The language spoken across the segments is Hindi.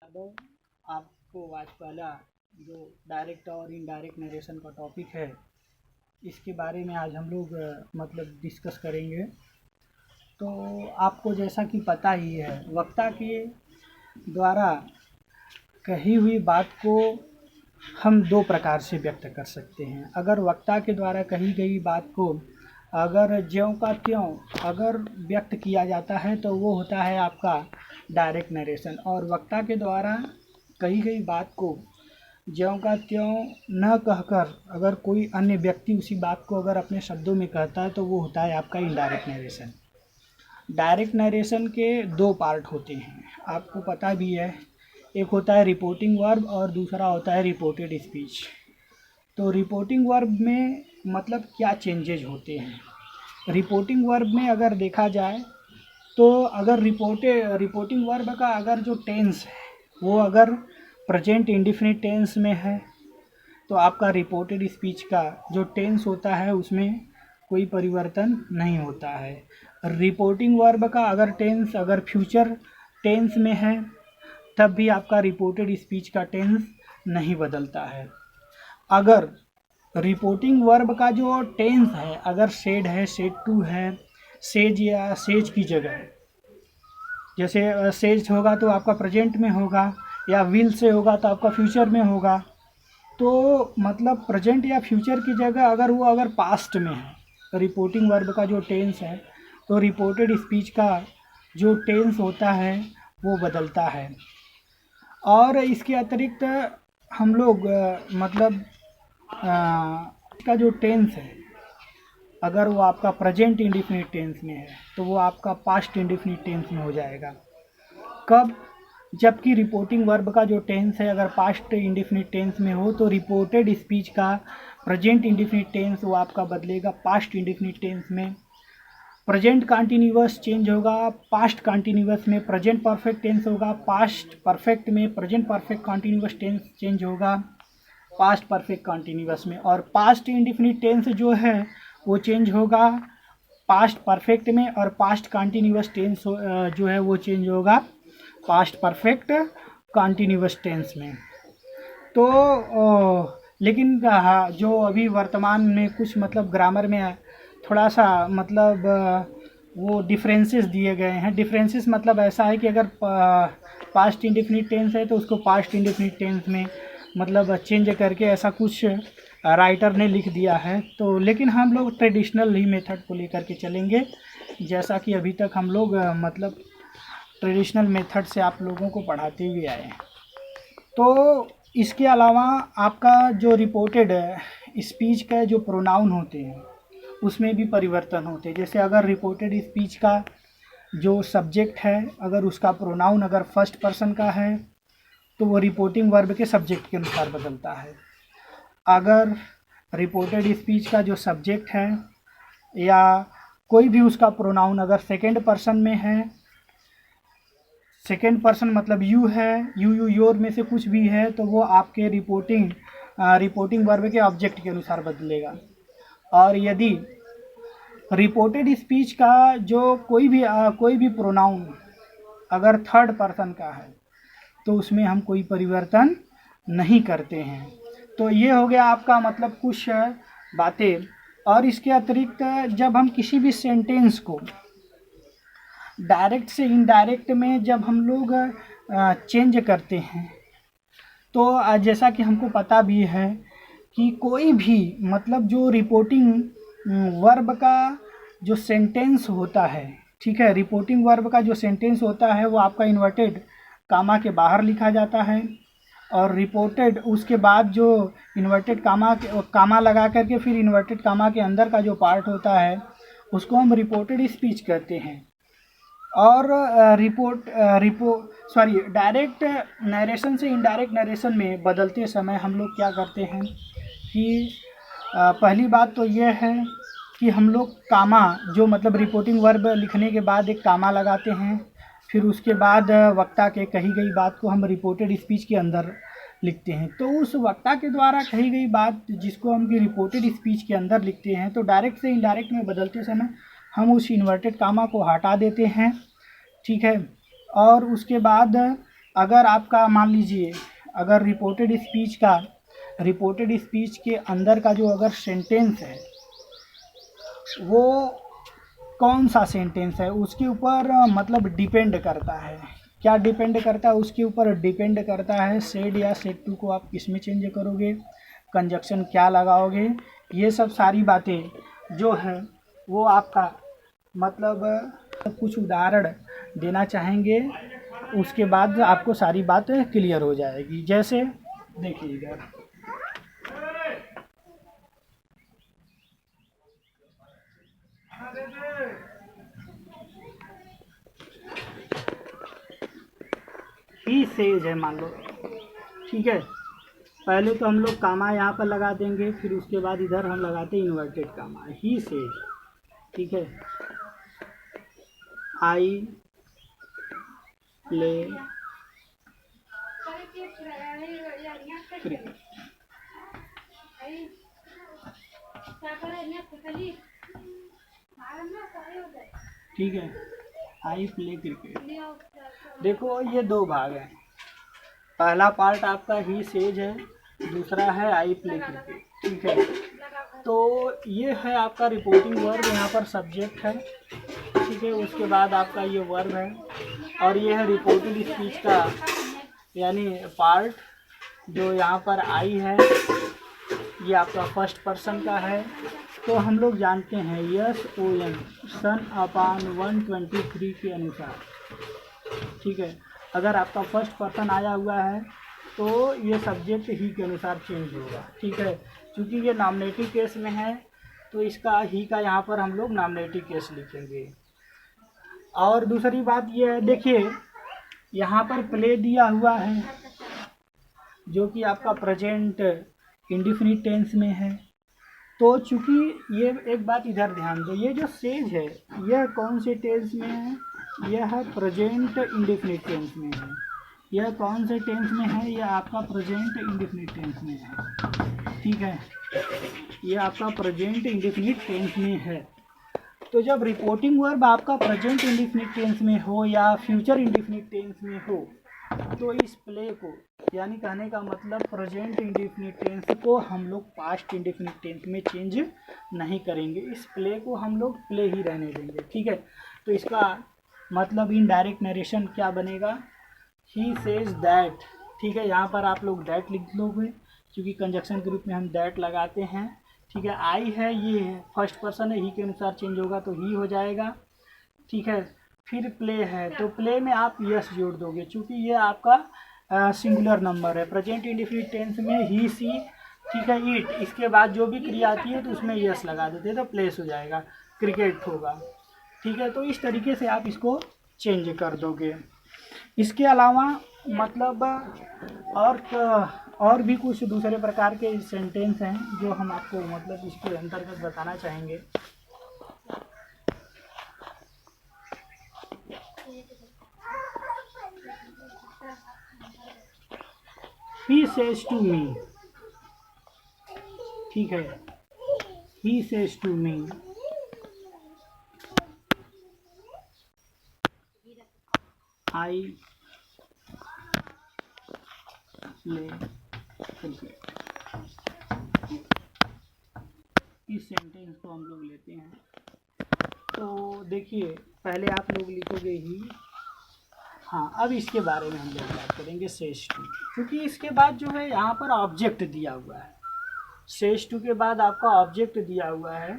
दो आपको आज वाला जो डायरेक्ट और इनडायरेक्ट नरेशन का टॉपिक है, इसके बारे में आज हम लोग मतलब डिस्कस करेंगे। तो आपको जैसा कि पता ही है, वक्ता के द्वारा कही हुई बात को हम दो प्रकार से व्यक्त कर सकते हैं। अगर वक्ता के द्वारा कही गई बात को अगर ज्यों का त्यों अगर व्यक्त किया जाता है तो वो होता है आपका डायरेक्ट नरेशन। और वक्ता के द्वारा कही गई बात को ज्यों का त्यों न कहकर अगर कोई अन्य व्यक्ति उसी बात को अगर अपने शब्दों में कहता है तो वो होता है आपका इनडायरेक्ट नरेशन। डायरेक्ट नरेशन के दो पार्ट होते हैं, आपको पता भी है। एक होता है रिपोर्टिंग वर्ब और दूसरा होता है रिपोर्टेड स्पीच। तो रिपोर्टिंग वर्ब में मतलब क्या चेंजेज होते हैं। रिपोर्टिंग वर्ब में अगर देखा जाए तो अगर रिपोर्टिंग वर्ब का अगर जो टेंस है वो अगर प्रेजेंट इंडेफिनिट टेंस में है तो आपका रिपोर्टेड स्पीच का जो टेंस होता है उसमें कोई परिवर्तन नहीं होता है। रिपोर्टिंग वर्ब का अगर टेंस अगर फ्यूचर टेंस में है तब भी आपका रिपोर्टेड स्पीच का टेंस नहीं बदलता है। अगर रिपोर्टिंग वर्ब का जो टेंस है अगर सेड है, सेड टू है, सेज या सेज की जगह, जैसे सेज होगा तो आपका प्रेजेंट में होगा, या विल से होगा तो आपका फ्यूचर में होगा। तो मतलब प्रेजेंट या फ्यूचर की जगह अगर वो अगर पास्ट में है रिपोर्टिंग वर्ब का जो टेंस है तो रिपोर्टेड स्पीच का जो टेंस होता है वो बदलता है। और इसके अतिरिक्त हम लोग मतलब का जो टेंस है अगर वो आपका प्रेजेंट इंडेफिनिट टेंस में है तो वो आपका पास्ट इंडेफिनिट टेंस में हो जाएगा। कब? जबकि रिपोर्टिंग वर्ब का जो टेंस है अगर पास्ट इंडेफिनिट टेंस में हो तो रिपोर्टेड स्पीच का प्रेजेंट इंडेफिनिट टेंस वो आपका बदलेगा पास्ट इंडेफिनिट टेंस में। प्रेजेंट कंटिन्यूअस चेंज होगा पास्ट कंटिन्यूअस में, प्रेजेंट परफेक्ट टेंस होगा पास्ट परफेक्ट में, present perfect continuous tense change होगा पास्ट परफेक्ट कंटिन्यूअस में, और पास्ट इंडेफिनिट टेंस जो है वो चेंज होगा पास्ट परफेक्ट में, और पास्ट कंटिन्यूअस टेंस जो है वो चेंज होगा पास्ट परफेक्ट कंटिन्यूअस टेंस में। तो लेकिन जो अभी वर्तमान में कुछ मतलब ग्रामर में थोड़ा सा मतलब वो डिफरेंसेस दिए गए हैं। डिफरेंसेस मतलब ऐसा है कि अगर पास्ट इंडेफिनिट टेंस है तो उसको पास्ट इंडेफिनिट टेंस में मतलब चेंज करके ऐसा कुछ राइटर ने लिख दिया है। तो लेकिन हम लोग ट्रेडिशनल ही मेथड को लेकर के चलेंगे, जैसा कि अभी तक हम लोग मतलब ट्रेडिशनल मेथड से आप लोगों को पढ़ाते हुए आए हैं। तो इसके अलावा आपका जो रिपोर्टेड स्पीच का जो प्रोनाउन होते हैं उसमें भी परिवर्तन होते हैं। जैसे अगर रिपोर्टेड स्पीच का जो सब्जेक्ट है अगर उसका प्रोनाउन अगर फर्स्ट पर्सन का है तो वो रिपोर्टिंग वर्ब के सब्जेक्ट के अनुसार बदलता है। अगर रिपोर्टेड स्पीच का जो सब्जेक्ट है या कोई भी उसका प्रोनाउन अगर सेकेंड पर्सन में है, सेकेंड पर्सन मतलब यू है, यू योर में से कुछ भी है तो वो आपके रिपोर्टिंग वर्ब के ऑब्जेक्ट के अनुसार बदलेगा। और यदि रिपोर्टेड स्पीच का जो कोई भी प्रोनाउन अगर थर्ड पर्सन का है तो उसमें हम कोई परिवर्तन नहीं करते हैं। तो ये हो गया आपका मतलब कुछ बातें। और इसके अतिरिक्त जब हम किसी भी सेंटेंस को डायरेक्ट से इनडायरेक्ट में जब हम लोग चेंज करते हैं तो जैसा कि हमको पता भी है कि कोई भी मतलब जो रिपोर्टिंग वर्ब का जो सेंटेंस होता है, ठीक है, रिपोर्टिंग वर्ब का जो सेंटेंस होता है वो आपका इन्वर्टेड कामा के बाहर लिखा जाता है, और रिपोर्टेड उसके बाद जो इन्वर्टेड कामा लगा करके फिर इन्वर्टेड कामा के अंदर का जो पार्ट होता है उसको हम रिपोर्टेड स्पीच कहते हैं। और डायरेक्ट नरेशन से इनडायरेक्ट नरेशन में बदलते समय हम लोग क्या करते हैं कि पहली बात तो ये है कि हम लोग कामा जो मतलब रिपोर्टिंग वर्ब लिखने के बाद एक कामा लगाते हैं, फिर उसके बाद वक्ता के कही गई बात को हम रिपोर्टेड स्पीच के अंदर लिखते हैं। तो उस वक्ता के द्वारा कही गई बात जिसको हम रिपोर्टेड स्पीच के अंदर लिखते हैं तो डायरेक्ट से इनडायरेक्ट में बदलते समय हम उस इन्वर्टेड कामा को हटा देते हैं, ठीक है। और उसके बाद अगर आपका मान लीजिए अगर रिपोर्टेड स्पीच के अंदर का जो अगर सेंटेंस है वो कौन सा सेंटेंस है उसके ऊपर मतलब डिपेंड करता है। क्या डिपेंड करता है उसके ऊपर? डिपेंड करता है सेड या सेड टू को आप किस में चेंज करोगे, कंजक्शन क्या लगाओगे, ये सब सारी बातें जो है वो आपका मतलब कुछ उदाहरण देना चाहेंगे, उसके बाद आपको सारी बातें क्लियर हो जाएगी। जैसे देखिए इधर ही सेज है मान लो, ठीक है। पहले तो हम लोग कामा यहाँ पर लगा देंगे, फिर उसके बाद इधर हम लगाते हैं इन्वर्टेड कामा, ही सेज, ठीक है। आई प्ले क्रिकेट, ठीक है। I play cricket. देखो ये दो भाग हैं, पहला पार्ट आपका ही सेज है, दूसरा है आई प्ले क्रिकेट, ठीक है। तो ये है आपका रिपोर्टिंग वर्ब, यहाँ पर सब्जेक्ट है, ठीक है। उसके बाद आपका ये वर्ब है और ये है रिपोर्टेड स्पीच का यानी पार्ट, जो यहाँ पर आई है ये आपका फर्स्ट पर्सन का है। तो हम लोग जानते हैं यस ओ एन सन अपान 123 के अनुसार, ठीक है। अगर आपका फर्स्ट पर्सन आया हुआ है तो ये सब्जेक्ट ही के अनुसार चेंज होगा, ठीक है। क्योंकि ये नॉमिनेटिव केस में है तो इसका ही का यहाँ पर हम लोग नॉमिनेटिव केस लिखेंगे। और दूसरी बात ये है, देखिए यहाँ पर प्ले दिया हुआ है जो कि आपका प्रेजेंट इंडिफिनिट टेंस में है। तो चूँकि ये एक बात इधर ध्यान दो, ये जो सेज है यह कौन से टेंस में है? यह है प्रेजेंट इंडिफिनिट टेंस में है। यह कौन से टेंस में है? यह आपका प्रेजेंट इंडिफिनिट टेंस में है, ठीक है। यह आपका प्रेजेंट इंडिफिनिट टेंस में है। तो जब रिपोर्टिंग वर्ब आपका प्रेजेंट इंडिफिनिट टेंस में हो या फ्यूचर इंडिफिनिट टेंस में हो तो इस प्ले को यानी कहने का मतलब प्रेजेंट इंडिफिनिट टेंस को हम लोग पास्ट इंडिफिनिट टेंस में चेंज नहीं करेंगे, इस प्ले को हम लोग प्ले ही रहने देंगे, ठीक है। तो इसका मतलब इनडायरेक्ट नरेशन क्या बनेगा? ही सेज दैट, ठीक है। यहाँ पर आप लोग दैट लिख लोगे क्योंकि कंजक्शन के रूप में हम दैट लगाते हैं, ठीक है। आई है ये फर्स्ट पर्सन है, ही के अनुसार चेंज होगा तो ही हो जाएगा, ठीक है। फिर प्ले है तो प्ले में आप यस जोड़ दोगे क्योंकि ये आपका सिंगुलर नंबर है। प्रेजेंट इंडिफिनिट टेंस में ही सी, ठीक है, इट, इसके बाद जो भी क्रिया आती है तो उसमें यस लगा देते तो प्लेस हो जाएगा, क्रिकेट होगा, ठीक है। तो इस तरीके से आप इसको चेंज कर दोगे। इसके अलावा मतलब और भी कुछ दूसरे प्रकार के सेंटेंस हैं जो हम आपको मतलब इसके अंतर्गत बताना चाहेंगे। He says to me, ठीक है। He says to me, I play cricket। इस सेंटेंस को हम लोग लेते हैं तो देखिए पहले आप लोग लिखोगे ही, हाँ। अब इसके बारे में हम लोग बात करेंगे सेज टू, क्योंकि इसके बाद जो है यहाँ पर ऑब्जेक्ट दिया हुआ है, सेज टू के बाद आपका ऑब्जेक्ट दिया हुआ है,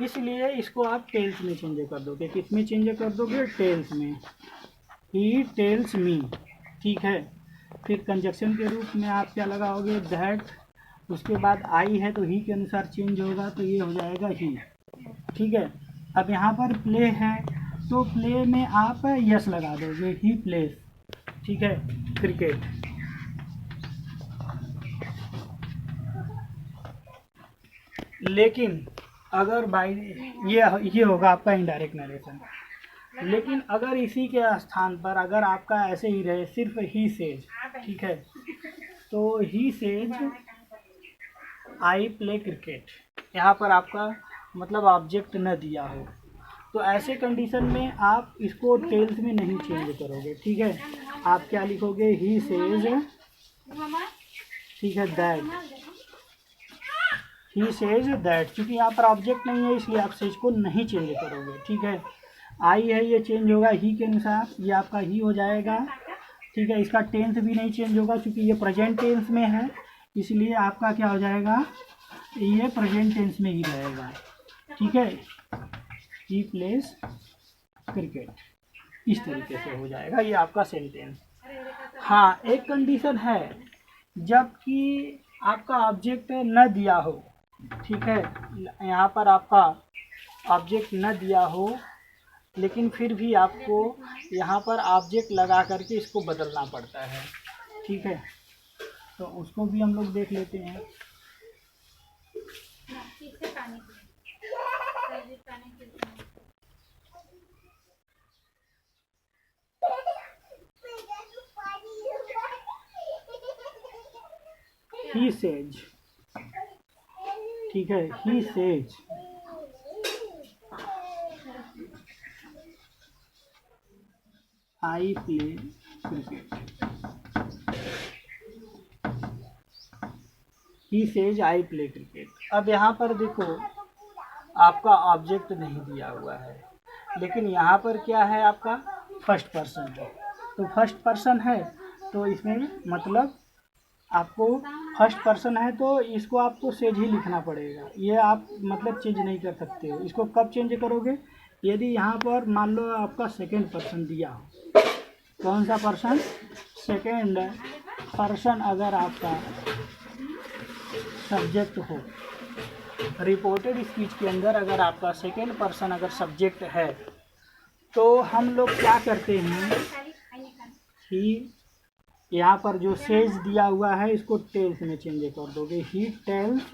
इसलिए इसको आप टेल्स में चेंज कर दोगे। किस में चेंज कर दोगे? टेल्स में। ही टेल्स मी, ठीक है। फिर कंजक्शन के रूप में आप क्या लगाओगे? दैट, उसके बाद आई है तो ही के अनुसार चेंज होगा तो ये हो जाएगा ही, ठीक है। अब यहाँ पर प्ले है तो प्ले में आप यस लगा दोगे, ही प्लेस, ठीक है, क्रिकेट। लेकिन अगर बाई ये होगा आपका इनडायरेक्ट नरेशन। लेकिन अगर इसी के स्थान पर अगर आपका ऐसे ही रहे सिर्फ ही सेज, ठीक है, तो he says I play cricket, यहाँ पर आपका मतलब ऑब्जेक्ट न दिया हो तो ऐसे कंडीशन में आप इसको टेल्स में नहीं चेंज करोगे, ठीक है। आप क्या लिखोगे, ही सेज, ठीक है, दैट, ही सेज दैट। क्योंकि यहाँ पर ऑब्जेक्ट नहीं है इसलिए आप सेज को नहीं चेंज करोगे, ठीक है। आई है ये चेंज होगा ही के अनुसार, ये आपका ही हो जाएगा, ठीक है। इसका टेंस भी नहीं चेंज होगा क्योंकि ये प्रेजेंट टेंस में है, इसलिए आपका क्या हो जाएगा, ये प्रेजेंट टेंस में ही रहेगा, ठीक है। ही प्लेस क्रिकेट, इस तरीके से हो जाएगा ये आपका सेंटेंस। हाँ, एक कंडीशन है, जबकि आपका ऑब्जेक्ट न दिया हो, ठीक है, यहाँ पर आपका ऑब्जेक्ट न दिया हो, लेकिन फिर भी आपको यहाँ पर ऑब्जेक्ट लगा करके इसको बदलना पड़ता है, ठीक है। तो उसको भी हम लोग देख लेते हैं। ही सेज, ठीक है, he says, I play cricket, he says I play cricket. अब यहाँ पर देखो आपका ऑब्जेक्ट नहीं दिया हुआ है, लेकिन यहाँ पर क्या है, आपका फर्स्ट पर्सन है, तो फर्स्ट पर्सन है तो इसमें मतलब आपको फर्स्ट पर्सन है तो इसको आपको सेज ही लिखना पड़ेगा, ये आप मतलब चेंज नहीं कर सकते हो। इसको कब चेंज करोगे, यदि यहाँ पर मान लो आपका सेकेंड पर्सन दिया हो, कौन सा पर्सन, सेकेंड पर्सन अगर आपका सब्जेक्ट हो, रिपोर्टेड स्पीच के अंदर अगर आपका सेकेंड पर्सन अगर सब्जेक्ट है, तो हम लोग क्या करते हैं कि यहाँ पर जो सेज दिया हुआ है इसको टेल्स में चेंज कर दोगे, ही टेल्स,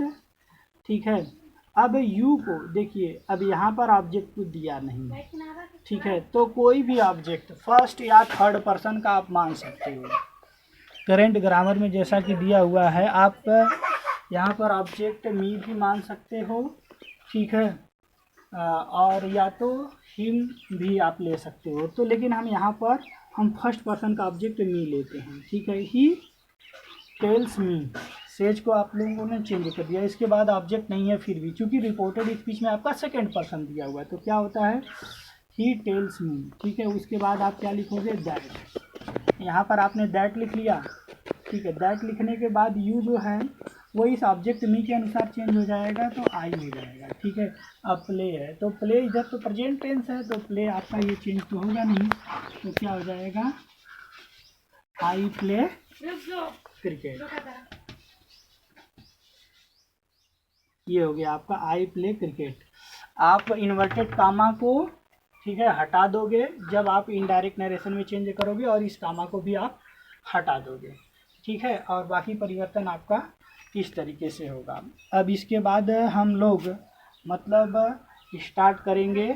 ठीक है। अब यू को देखिए, अब यहाँ पर ऑब्जेक्ट को दिया नहीं है, ठीक है, तो कोई भी ऑब्जेक्ट फर्स्ट या थर्ड पर्सन का आप मान सकते हो। करेंट ग्रामर में जैसा कि दिया हुआ है, आप यहाँ पर ऑब्जेक्ट मी भी मान सकते हो, ठीक है, और या तो हिम भी आप ले सकते हो। तो लेकिन हम यहाँ पर हम फर्स्ट पर्सन का ऑब्जेक्ट मी लेते हैं, ठीक है। ही टेल्स मी, सेज को आप लोगों ने चेंज कर दिया, इसके बाद ऑब्जेक्ट नहीं है फिर भी, क्योंकि रिपोर्टेड स्पीच में आपका सेकेंड पर्सन दिया हुआ है, तो क्या होता है, ही टेल्स मी, ठीक है। उसके बाद आप क्या लिखोगे, दैट, यहाँ पर आपने दैट लिख लिया, ठीक है। दैट लिखने के बाद यू जो है वो इस ऑब्जेक्ट मी के अनुसार चेंज हो जाएगा, तो आई हो जाएगा, ठीक है। अब प्ले है, तो प्ले इधर तो प्रेजेंट टेंस है, तो प्ले आपका ये चेंज तो होगा नहीं, तो क्या हो जाएगा, आई प्ले क्रिकेट, ये हो गया आपका आई प्ले क्रिकेट। आप इन्वर्टेड कामा को, ठीक है, हटा दोगे जब आप इनडायरेक्ट नरेशन में चेंज करोगे, और इस कामा को भी आप हटा दोगे, ठीक है। और बाकी परिवर्तन आपका इस तरीके से होगा। अब इसके बाद हम लोग मतलब स्टार्ट करेंगे